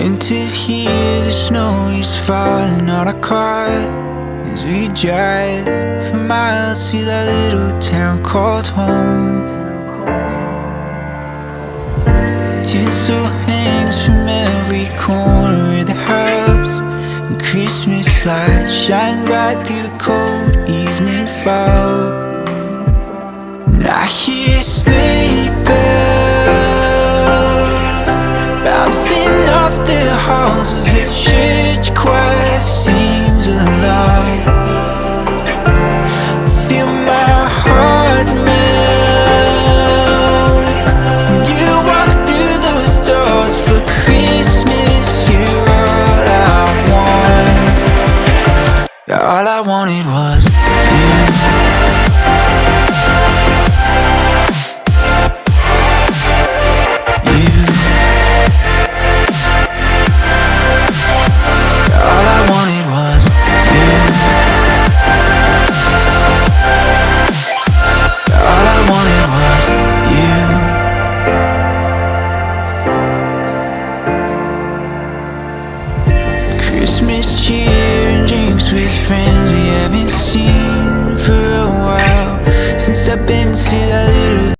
Winter's here, the snow is falling on our car as we drive for miles to that little town called home. Tinsel hangs from every corner of the house, and Christmas lights shine bright through the cold evening fog. And I hear sleigh bells bouncing off the halls as the church choir sings along. I feel my heart melt when you walk through those doors for Christmas. You're all I want. All I wanted was you. Christmas cheer and drinks with friends.